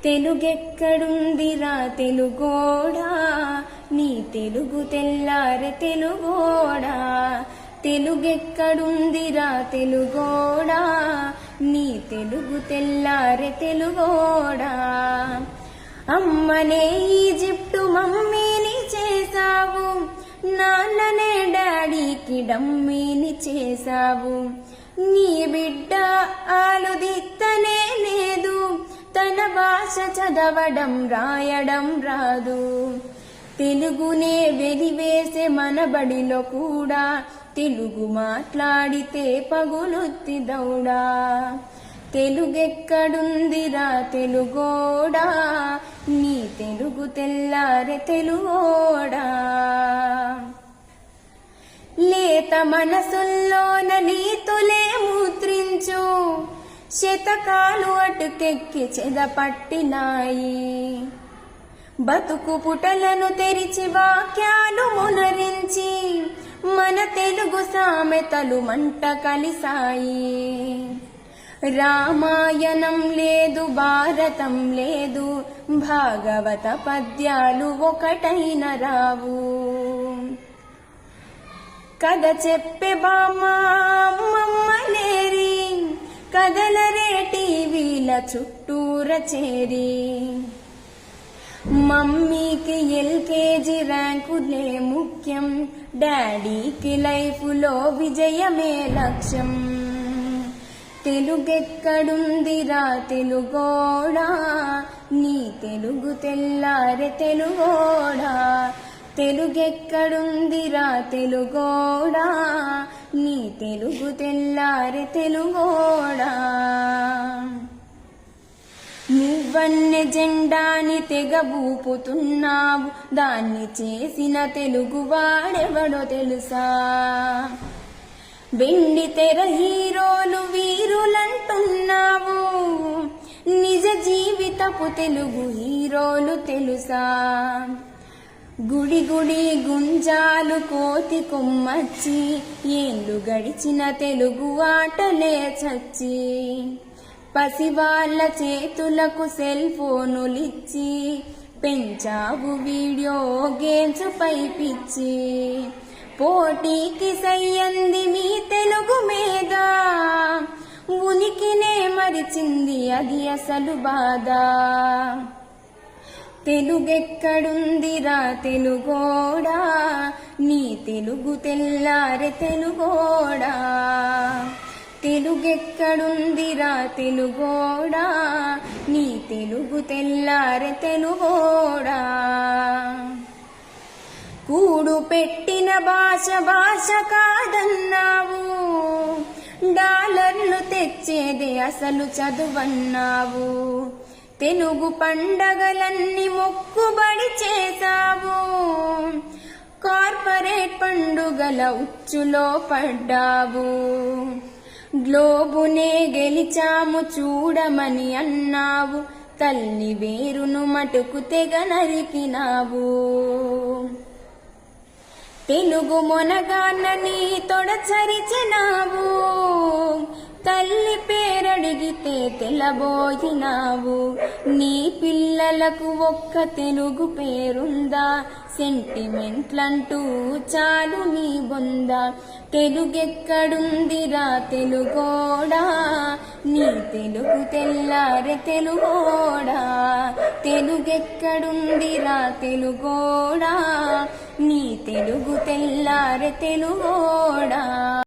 తెలుగెక్కడుందిరా తెలుగోడా, నీ తెలుగు తెల్లారె తెలుగోడా. తెలుగెక్కడుందిరా తెలుగోడా, నీ తెలుగు తెల్లారె తెలుగోడా. అమ్మనే ఈజిప్టు మమ్మీని చేసావు, నాన్ననే డాడీకి డమ్మీని చేసావు. నీ బిడ్డ ఆలుదిత్తనే లేదు, తన భాష చదవడం రాయడం రాదు. తెలుగునే వెలివేసే మన బడిలో కూడా తెలుగు మాట్లాడితే పగులుత్తి దౌడా. తెలుగెక్కడుందిరా తెలుగోడా, నీ తెలుగు తెల్లారె తెలుగోడా. లేత మనసుల్లోన నీతులే ముద్రించు, శతకాలు అటుకెక్కి చెదపట్టినాయి. బతుకు పుటలను తెరిచి వాక్యాలు మునరించి మన తెలుగు సామెతలు మంట కలిసాయి. రామాయణం లేదు, భారతం లేదు, భాగవత పద్యాలు ఒకటైన రావు. కథ చెప్పే బామ్మ అమ్మమ్మలేరి, కథలరే టీవీల చుట్టూర చేరి. మమ్మీకి ఎల్కేజీ ర్యాంకులే ముఖ్యం, డాడీకి లైఫ్లో విజయమే లక్ష్యం. తెలుగెక్కడుందిరా తెలుగోడా, నీ తెలుగు తెల్లారె తెలుగోడా. తెలుగెక్కడుందిరా తెలుగోడా, నీ తెలుగు తెల్లారె తెలుగోడా. నువ్వన్నె జెండాని తెగబూపుతున్నావు, దాన్ని చేసిన తెలుగు వాడెవడో తెలుసా. వెండి తెర హీరోలు వీరులంటున్నావు, నిజ జీవితపు తెలుగు హీరోలు తెలుసా. గుడి గుడి గుంజాలు కోతి కొమ్మచ్చి, ఏళ్ళు గడిచిన తెలుగు ఆటలే చచ్చి. పసివాళ్ల చేతులకు సెల్ ఫోనులిచ్చి, పెంచావు వీడియో గేమ్స్ పై పిచ్చి. పోటీకి సయ్యంది మీ తెలుగు మీద, ఉనికినే మరిచింది అది అసలు బాధ. తెలుగెక్కడుందిరా తెలుగోడా, నీ తెలుగు తెల్లారె తెలుగోడా. తెలుగెక్కడుందిరా తెలుగోడా, నీ తెలుగు తెల్లారె తెలుగోడా. కూడు పెట్టిన భాష భాష కాదన్నావు, డాలర్లు తెచ్చేదే అసలు చదువన్నావు. తెలుగు పండగలన్నీ మొక్కుబడి చేసావు, కార్పొరేట్ పండుగల ఉచ్చులో పడ్డావు. గ్లోబునే గెలిచాము చూడమని అన్నావు, తల్లి వేరును మటుకు తెగ నరికినావు. తెలుగు మొనగాన్నని తొడచరిచినావు, తల్లి పేరడిగితే తెలబోయినావు. నీ పిల్లలకు ఒక్క తెలుగు పేరుందా, సెంటిమెంట్లంటూ చాలు నీ బొందా. తెలుగెక్కడుందిరా తెలుగోడా, నీ తెలుగు తెల్లారె తెలుగోడా. తెలుగెక్కడుందిరా తెలుగోడా, నీ తెలుగు తెల్లారె తెలుగోడా.